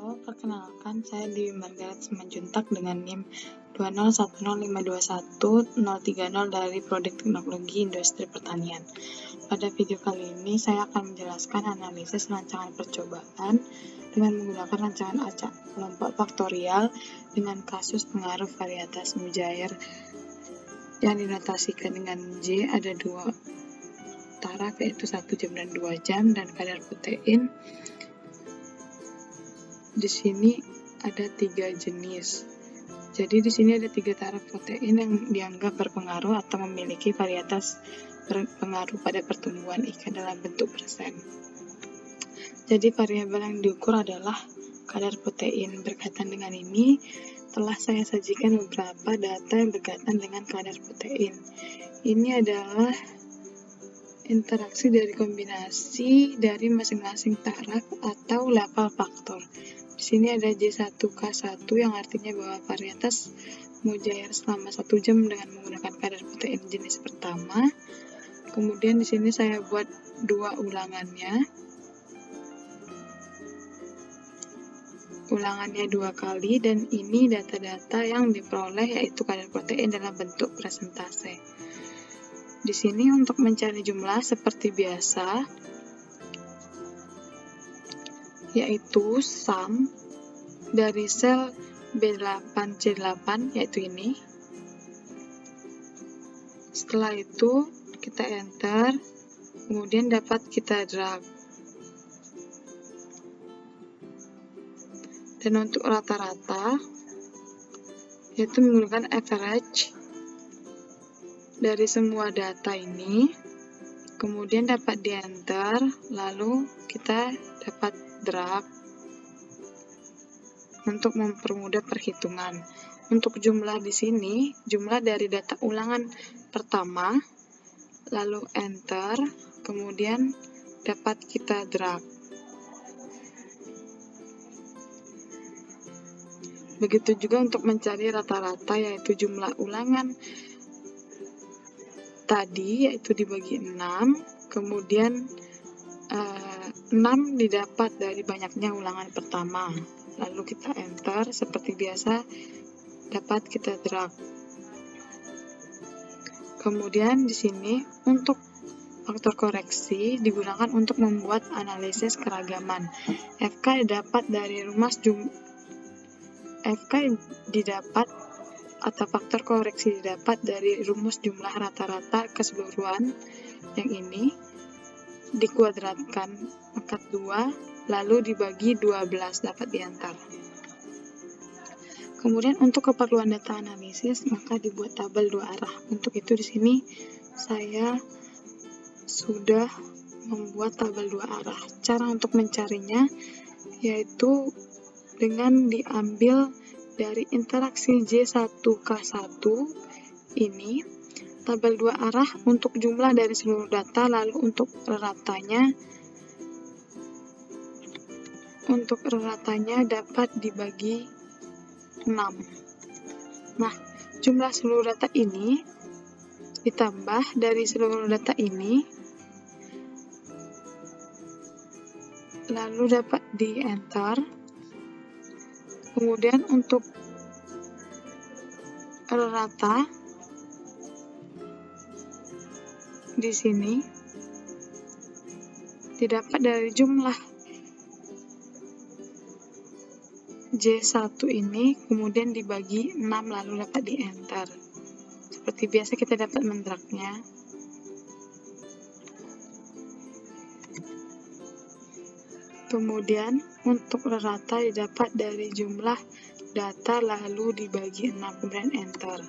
Halo, perkenalkan saya Dewi Margaret Simanjuntak dengan NIM 2010521-030 dari Prodi Teknologi Industri Pertanian. Pada video kali ini saya akan menjelaskan analisis rancangan percobaan dengan menggunakan rancangan acak kelompok faktorial dengan kasus pengaruh varietas mujair yang dinotasikan dengan J ada dua taraf, yaitu 1 jam dan 2 jam, dan kadar protein. Di sini ada 3 jenis. Jadi di sini ada 3 taraf protein yang dianggap berpengaruh atau memiliki varietas berpengaruh pada pertumbuhan ikan dalam bentuk persen. Jadi variabel yang diukur adalah kadar protein. Berkaitan dengan ini, telah saya sajikan beberapa data yang berkaitan dengan kadar protein. Ini adalah interaksi dari kombinasi dari masing-masing taraf atau level faktor. Di sini ada J1K1 yang artinya bahwa varietas mujair selama 1 jam dengan menggunakan kadar protein jenis pertama. Kemudian di sini saya buat 2 ulangannya. Ulangannya 2 kali, dan ini data-data yang diperoleh yaitu kadar protein dalam bentuk persentase. Di sini untuk mencari jumlah seperti biasa, yaitu sum dari sel B8C8, yaitu ini. Setelah itu kita enter, kemudian dapat kita drag. Dan untuk rata-rata, yaitu menggunakan average dari semua data ini, kemudian dapat di enter, lalu kita dapat drag untuk mempermudah perhitungan. Untuk jumlah di sini, jumlah dari data ulangan pertama, lalu enter, kemudian dapat kita drag. Begitu juga untuk mencari rata-rata, yaitu jumlah ulangan tadi, yaitu dibagi 6, kemudian 6 didapat dari banyaknya ulangan pertama, lalu kita enter, seperti biasa dapat kita drag. Kemudian di sini untuk faktor koreksi digunakan untuk membuat analisis keragaman. FK didapat dari atau faktor koreksi didapat dari rumus jumlah rata-rata keseluruhan yang ini dikuadratkan pangkat 2 lalu dibagi 12 dapat diantar. Kemudian untuk keperluan data analisis maka dibuat tabel 2 arah. Untuk itu di sini saya sudah membuat tabel 2 arah. Cara untuk mencarinya yaitu dengan diambil dari interaksi J1K1 ini, tabel 2 arah untuk jumlah dari seluruh data, lalu untuk reratanya dapat dibagi 6. Nah, jumlah seluruh data ini ditambah dari seluruh data ini, lalu dapat di enter. Kemudian untuk rata di sini didapat dari jumlah J1 ini, kemudian dibagi 6 lalu dapat di enter. Seperti biasa kita dapat mendragnya. Kemudian untuk rata didapat dari jumlah data lalu dibagi 6, kemudian enter.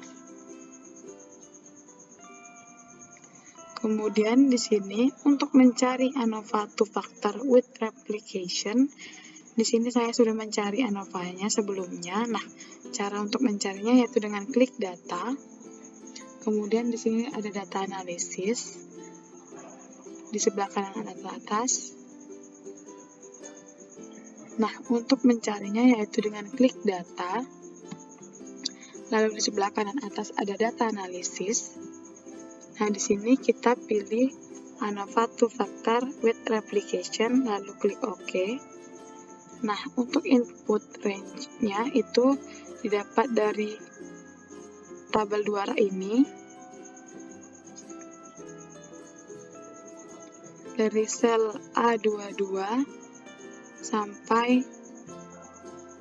Kemudian di sini untuk mencari ANOVA 2 factor with replication, di sini saya sudah mencari ANOVA-nya sebelumnya. Nah, cara untuk mencarinya yaitu dengan klik data. Kemudian di sini ada data analisis di sebelah kanan atas. Nah, untuk mencarinya yaitu dengan klik data, lalu di sebelah kanan atas ada data analisis. Nah, di sini kita pilih ANOVA 2 factor with replication, lalu klik OK. Nah, untuk input range-nya itu didapat dari tabel 2 ini, dari sel A22 sampai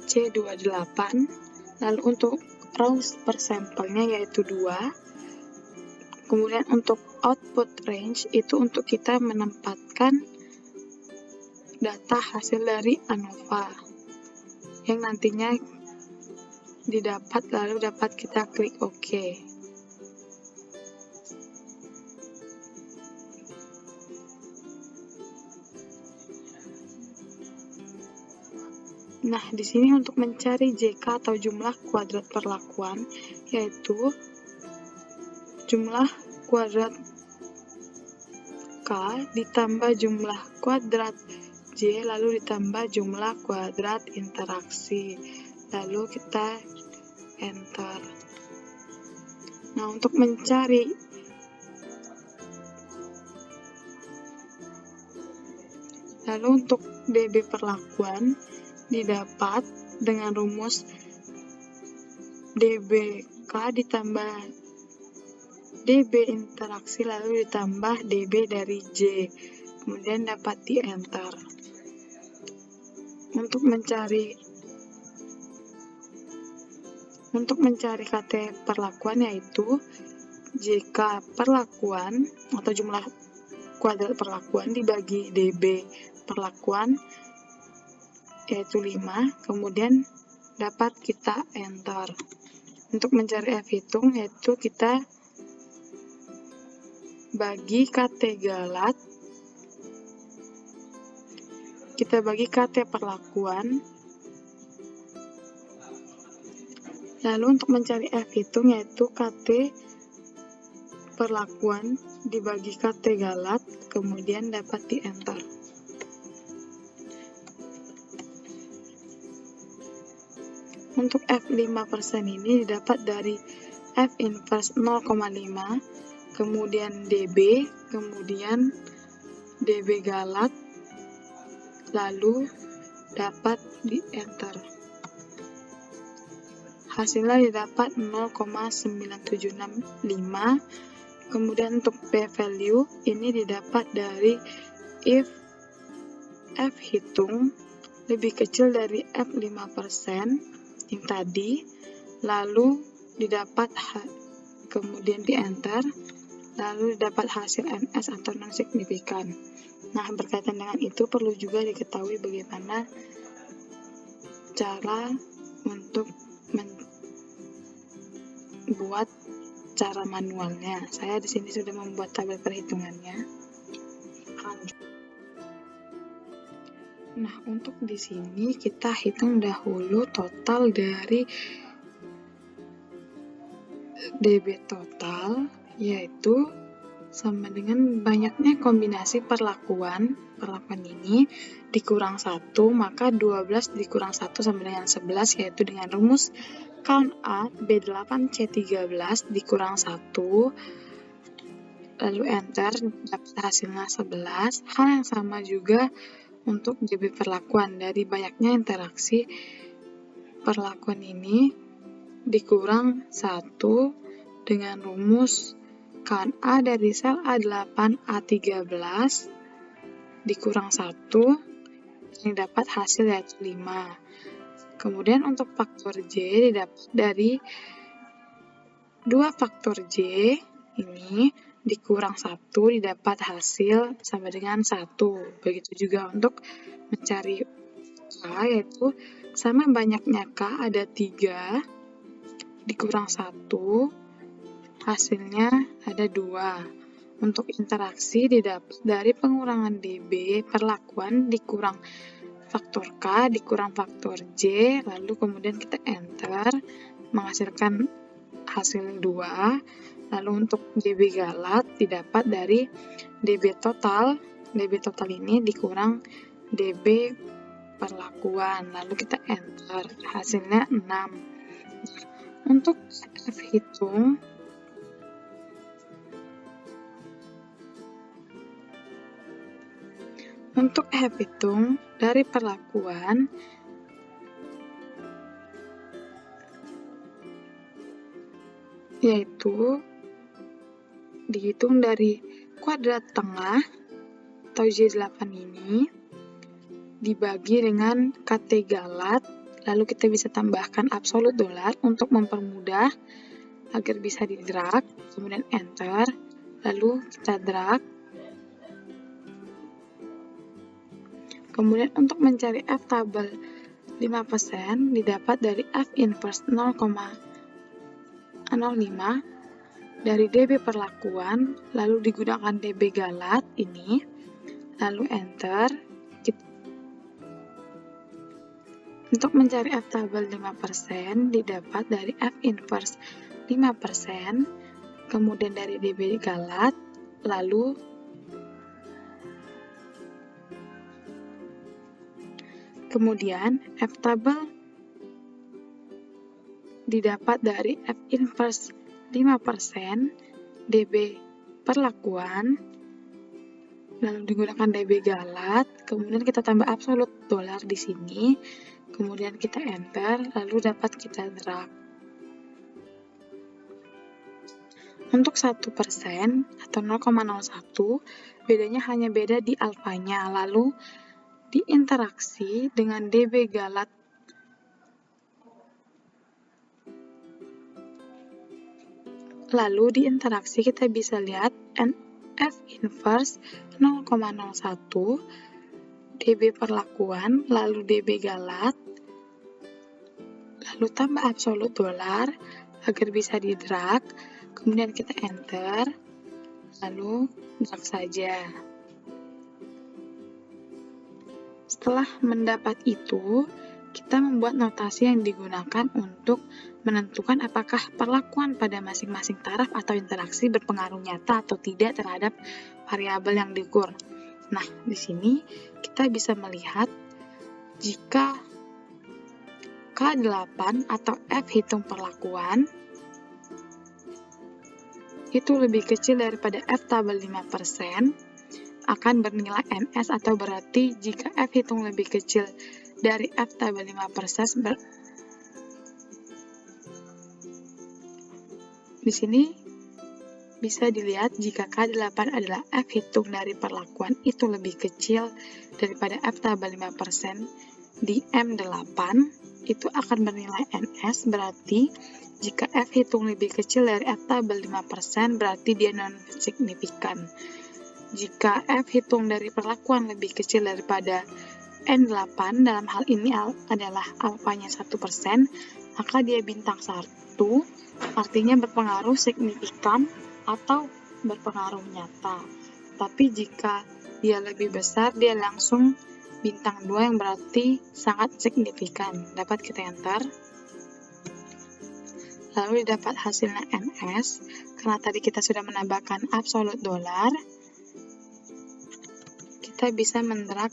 C28. Lalu untuk rows per sampelnya yaitu 2. Kemudian untuk output range itu untuk kita menempatkan data hasil dari ANOVA yang nantinya didapat, lalu dapat kita klik OK. Nah, di sini untuk mencari JK atau jumlah kuadrat perlakuan, yaitu jumlah kuadrat K ditambah jumlah kuadrat J, lalu ditambah jumlah kuadrat interaksi. Lalu kita enter. Nah, untuk mencari untuk DB perlakuan didapat dengan rumus DBK ditambah DB interaksi lalu ditambah DB dari J, kemudian dapat di enter. Untuk mencari KT perlakuan yaitu JK perlakuan atau jumlah kuadrat perlakuan dibagi DB perlakuan yaitu 5, kemudian dapat kita enter. Untuk mencari F hitung yaitu kita bagi KT galat, kita bagi KT perlakuan. Lalu untuk mencari F hitung yaitu KT perlakuan dibagi KT galat, kemudian dapat di enter. Untuk F5% ini didapat dari F inverse 0,5, kemudian DB, kemudian DB galat, lalu dapat di enter. Hasilnya didapat 0,9765. Kemudian untuk p-value ini didapat dari if F hitung lebih kecil dari F5% yang tadi, lalu didapat kemudian di enter, lalu didapat hasil NS atau non signifikan. Nah, berkaitan dengan itu perlu juga diketahui bagaimana cara untuk membuat cara manualnya. Saya di sini sudah membuat tabel perhitungannya. Nah, untuk di sini kita hitung dahulu total dari DB total, yaitu sama dengan banyaknya kombinasi perlakuan ini dikurang 1, maka 12 dikurang 1 sama dengan 11, yaitu dengan rumus count A B8 C13 dikurang 1, lalu enter, dapat hasilnya 11. Hal yang sama juga untuk DB perlakuan, dari banyaknya interaksi perlakuan ini dikurang 1 dengan rumus count A dari sel A8 A13 dikurang 1 yang dapat hasil yaitu 5. Kemudian untuk faktor J didapat dari 2 faktor J ini dikurang 1 didapat hasil sama dengan 1. Begitu juga untuk mencari K, yaitu sama banyaknya K ada 3 dikurang 1, hasilnya ada 2. Untuk interaksi didapat dari pengurangan DB perlakuan dikurang faktor K dikurang faktor J, lalu kemudian kita enter, menghasilkan hasil 2. Lalu untuk DB galat didapat dari DB total ini dikurang DB perlakuan, lalu kita enter, hasilnya 6. Untuk F hitung Untuk F hitung dari perlakuan, yaitu dihitung dari kuadrat tengah atau J8 ini dibagi dengan KT galat, lalu kita bisa tambahkan absolut dolar untuk mempermudah agar bisa di drag, kemudian enter, lalu kita drag. Kemudian untuk mencari F tabel 5% didapat dari F inverse 0,05 dari DB perlakuan, lalu digunakan DB galat ini, lalu enter. Untuk mencari F tabel 5% didapat dari F inverse 5%, kemudian dari DB galat, lalu kemudian F tabel didapat dari F inverse 5% DB perlakuan, lalu digunakan DB galat, kemudian kita tambah absolut dolar di sini, kemudian kita enter, lalu dapat kita drag. Untuk 1% atau 0,01, bedanya hanya beda di alfanya, lalu diinteraksi dengan DB galat. Lalu diinteraksi kita bisa lihat F inverse 0,01 DB perlakuan, lalu DB galat, lalu tambah absolut dolar agar bisa di drag, kemudian kita enter, lalu drag saja. Setelah mendapat itu, kita membuat notasi yang digunakan untuk menentukan apakah perlakuan pada masing-masing taraf atau interaksi berpengaruh nyata atau tidak terhadap variabel yang diukur. Nah, di sini kita bisa melihat jika K8 atau F hitung perlakuan itu lebih kecil daripada F tabel 5%, akan bernilai NS, atau berarti jika F hitung lebih kecil dari F tabel 5%, di sini bisa dilihat jika K8 adalah F hitung dari perlakuan itu lebih kecil daripada F tabel 5%, di M8 itu akan bernilai NS, berarti jika F hitung lebih kecil dari F tabel 5%, berarti dia non-signifikan. Jika F hitung dari perlakuan lebih kecil daripada N8, dalam hal ini adalah alfanya 1%, maka dia bintang 1, artinya berpengaruh signifikan atau berpengaruh nyata. Tapi jika dia lebih besar, dia langsung bintang 2 yang berarti sangat signifikan. Dapat kita enter. Lalu didapat hasilnya NS, karena tadi kita sudah menambahkan absolut dolar, kita bisa mendrag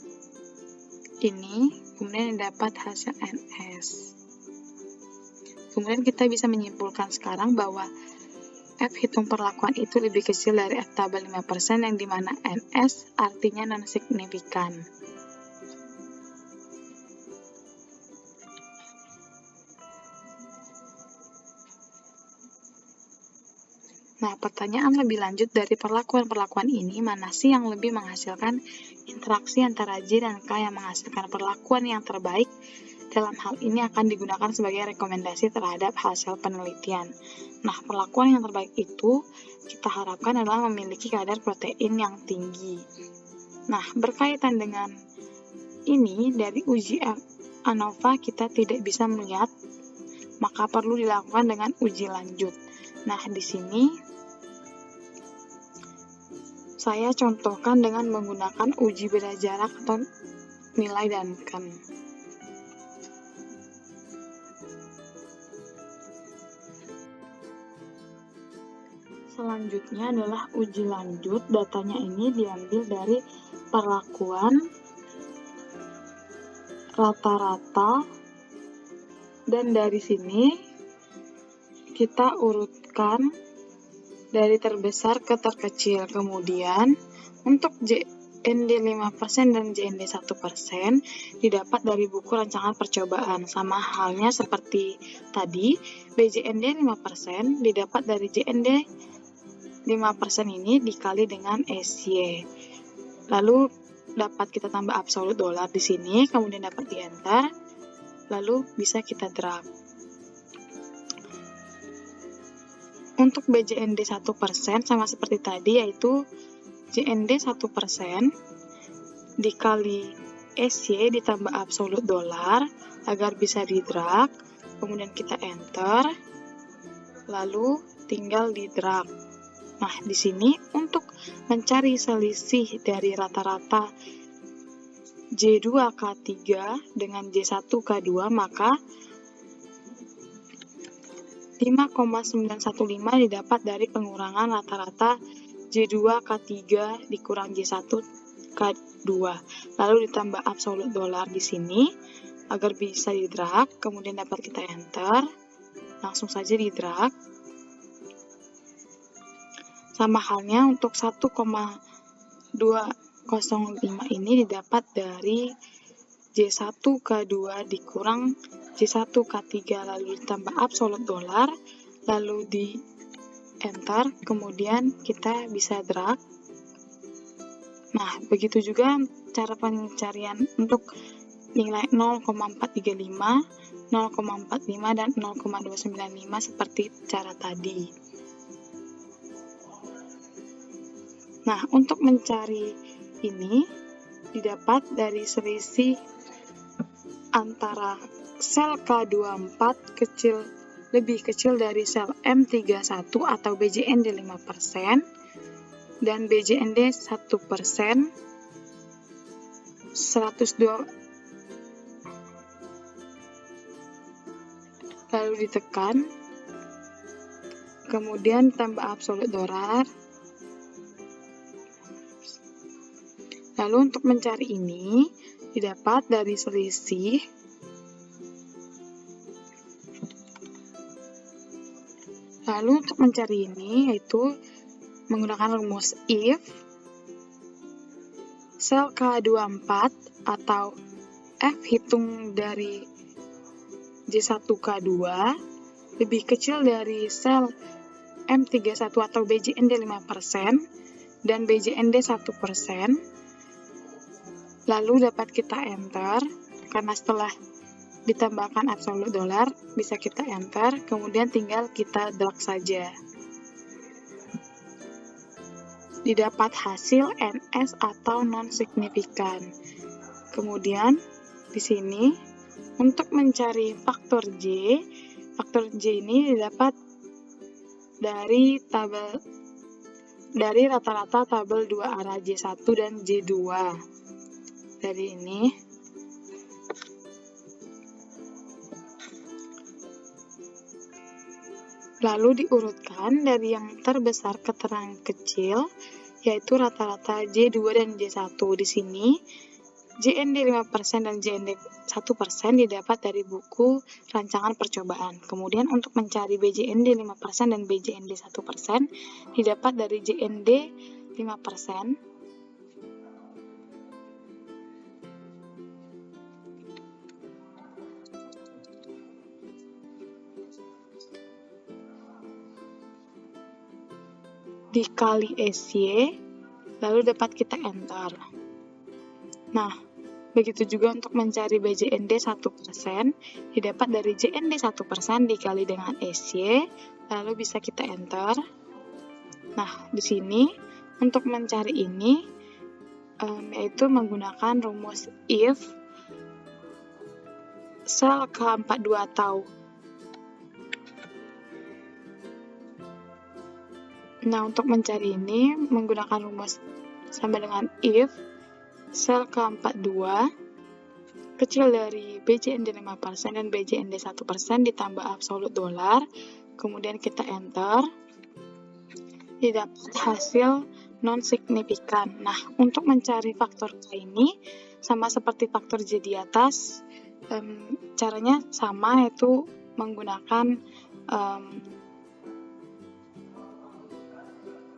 ini, kemudian dapat hasil NS. Kemudian kita bisa menyimpulkan sekarang bahwa F hitung perlakuan itu lebih kecil dari F tabel 5%, yang dimana NS artinya non-signifikan. Nah, pertanyaan lebih lanjut dari perlakuan-perlakuan ini, mana sih yang lebih menghasilkan interaksi antara J dan K yang menghasilkan perlakuan yang terbaik? Dalam hal ini akan digunakan sebagai rekomendasi terhadap hasil penelitian. Nah, perlakuan yang terbaik itu kita harapkan adalah memiliki kadar protein yang tinggi. Nah, berkaitan dengan ini, dari uji ANOVA kita tidak bisa melihat, maka perlu dilakukan dengan uji lanjut. Nah, di sini saya contohkan dengan menggunakan uji beda jarak atau nilai Duncan. Selanjutnya adalah uji lanjut. Datanya ini diambil dari perlakuan rata-rata, dan dari sini kita urutkan dari terbesar ke terkecil. Kemudian untuk J JND 5% dan JND 1% didapat dari buku rancangan percobaan. Sama halnya seperti tadi, BJND 5% didapat dari JND 5% ini dikali dengan SY. Lalu dapat kita tambah absolut dolar di sini, kemudian dapat di enter, lalu bisa kita drag. Untuk BJND 1% sama seperti tadi, yaitu JND 1% dikali SY ditambah absolut dolar agar bisa di drag, kemudian kita enter, lalu tinggal di drag. Nah, di sini untuk mencari selisih dari rata-rata J2K3 dengan J1K2, maka 5,915 didapat dari pengurangan rata-rata J2K3 dikurang J1K2. Lalu ditambah absolut dolar di sini agar bisa di drag, kemudian dapat kita enter. Langsung saja di drag. Sama halnya untuk 1,205 ini didapat dari J1K2 dikurang J1K3, lalu ditambah absolut dolar, lalu di enter, kemudian kita bisa drag. Nah, begitu juga cara pencarian untuk nilai 0,435, 0,45, dan 0,295 seperti cara tadi. Nah, untuk mencari ini didapat dari selisih antara sel K24 lebih kecil dari sel M31 atau BJND 5% dan BJND 1% 102, lalu ditekan, kemudian tambah absolut dolar. Lalu untuk mencari ini didapat dari selisih Lalu untuk mencari ini yaitu menggunakan rumus if sel K24 atau F hitung dari J1K2 lebih kecil dari sel M31 atau BJND 5% dan BJND 1%. Lalu dapat kita enter, karena setelah ditambahkan absolut dolar bisa kita enter, kemudian tinggal kita drag saja. Didapat hasil NS atau non-signifikan. Kemudian di sini untuk mencari faktor J ini didapat dari rata-rata tabel 2 arah J1 dan J2. Dari ini lalu diurutkan dari yang terbesar ke terkecil, yaitu rata-rata J2 dan J1. Di sini JND 5% dan JND 1% didapat dari buku rancangan percobaan. Kemudian untuk mencari BJND 5% dan BJND 1% didapat dari JND 5%. Dikali SY, lalu dapat kita enter. Nah, begitu juga untuk mencari BJND 1%, didapat dari JND 1% dikali dengan SY, lalu bisa kita enter. Nah, di sini untuk mencari ini, yaitu menggunakan rumus if sel K42 atau untuk mencari ini menggunakan rumus sama dengan if sel K42 kecil dari BJND 5% dan BJND 1% ditambah absolut dolar, kemudian kita enter, didapat hasil non-signifikan. Nah, untuk mencari faktor K ini sama seperti faktor J di atas, caranya sama, yaitu menggunakan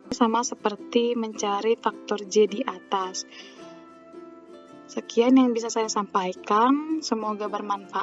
sama seperti mencari faktor J di atas. Sekian yang bisa saya sampaikan, semoga bermanfaat.